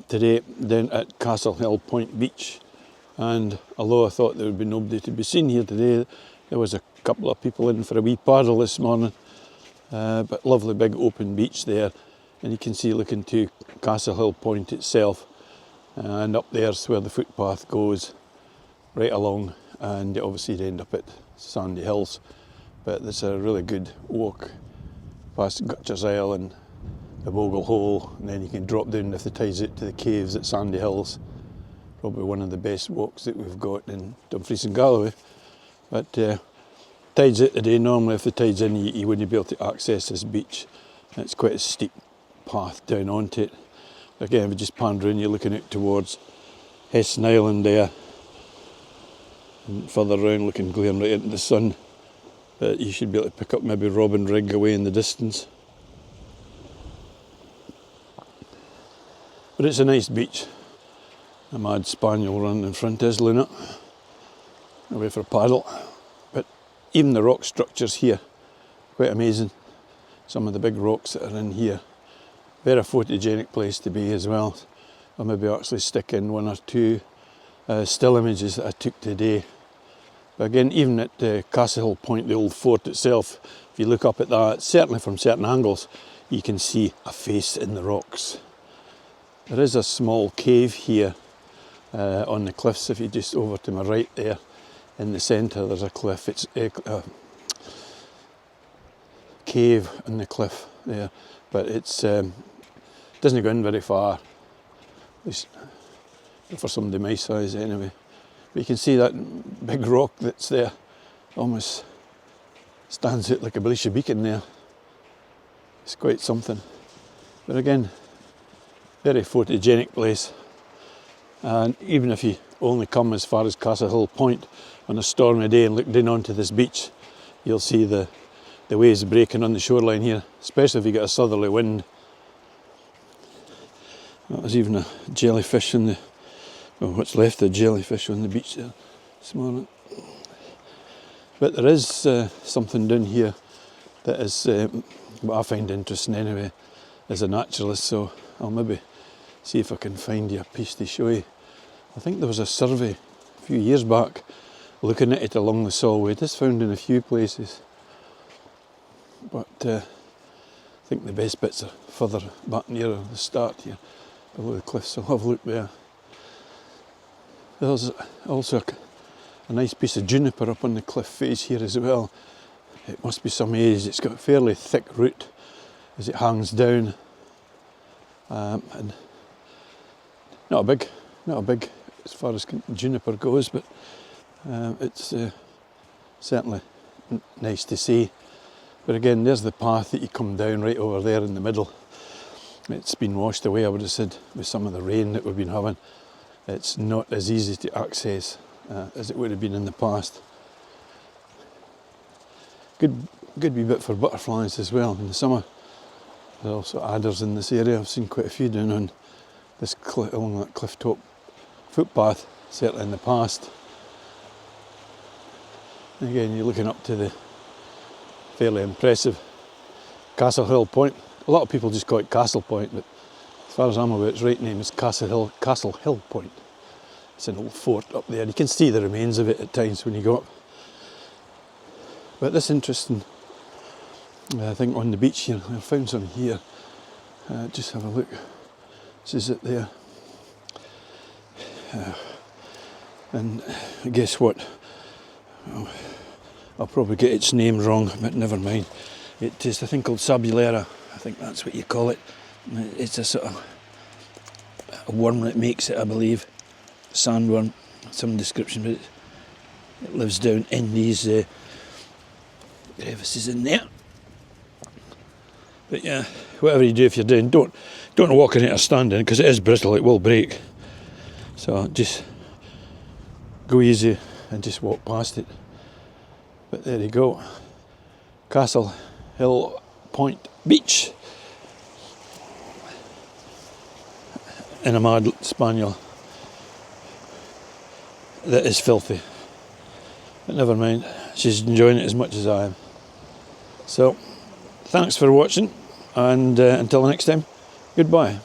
today down at Castlehill Point Beach, and although I thought there would be nobody to be seen here today, there was a couple of people in for a wee paddle this morning. But lovely big open beach there, and you can see looking to Castlehill Point itself, and up there's where the footpath goes right along, and obviously you end up at Sandy Hills. But there's a really good walk past Gutcher's Isle and the Bogle Hole, and then you can drop down if the tide's out to the caves at Sandy Hills. Probably one of the best walks that we've got in Dumfries and Galloway. But tide's out today. Normally if the tide's in, you wouldn't be able to access this beach. It's quite a steep path down onto it. Again, if you just pan round, you're looking out towards Heston Island there, and further round looking glaring right into the sun. But you should be able to pick up maybe Robin Rig away in the distance. But it's a nice beach. A mad spaniel running in front is Luna, away for a paddle. But even the rock structures here, quite amazing. Some of the big rocks that are in here. Very photogenic place to be as well. I'll maybe actually stick in one or two still images that I took today. But again, even at Castlehill Point, the old fort itself, if you look up at that, certainly from certain angles, you can see a face in the rocks. There is a small cave here on the cliffs. If you just over to my right there, in the centre, there's a cliff. It's a cave on the cliff there, but it's doesn't go in very far, at least for somebody my size anyway. But you can see that big rock that's there, almost stands out like a Belisha beacon there. It's quite something. But again, very photogenic place. And even if you only come as far as Castlehill Point on a stormy day and look down onto this beach, you'll see the waves breaking on the shoreline here, especially if you get a southerly wind. There's even a jellyfish in the, well, what's left of jellyfish on the beach there this morning. But there is something down here that is what I find interesting anyway as a naturalist, so I'll maybe see if I can find you a piece to show you. I think there was a survey a few years back looking at it along the Solway. It is found in a few places, but I think the best bits are further back near the start here, below the cliffs. So I'll have a look there. There's also a nice piece of juniper up on the cliff face here as well. It must be some age. It's got a fairly thick root as it hangs down, and not a big as far as juniper goes, but it's certainly nice to see. But again, there's the path that you come down right over there in the middle. It's been washed away, I would have said, with some of the rain that we've been having. It's not as easy to access as it would have been in the past. Good wee bit for butterflies as well in the summer. There's also adders in this area. I've seen quite a few down on this along that cliff top footpath, certainly in the past. And again, you're looking up to the fairly impressive Castlehill Point. A lot of people just call it Castle Point, but as far as I'm aware, its right name is Castlehill Point. It's an old fort up there. You can see the remains of it at times when you go up. But this interesting thing on the beach here, I found some here. Just have a look. This is it there. And guess what? Oh, I'll probably get its name wrong, but never mind. It is a thing called sabulera. I think that's what you call it. It's a sort of a worm that makes it, I believe. Sandworm, some description, but it lives down in these crevices in there. But yeah, whatever you do if you're doing, don't walk in it or stand in, because it is brittle, it will break. So just go easy and just walk past it. But there you go, Castlehill Point Beach. And a mad spaniel that is filthy. But never mind, she's enjoying it as much as I am. So, thanks for watching, and until the next time, goodbye.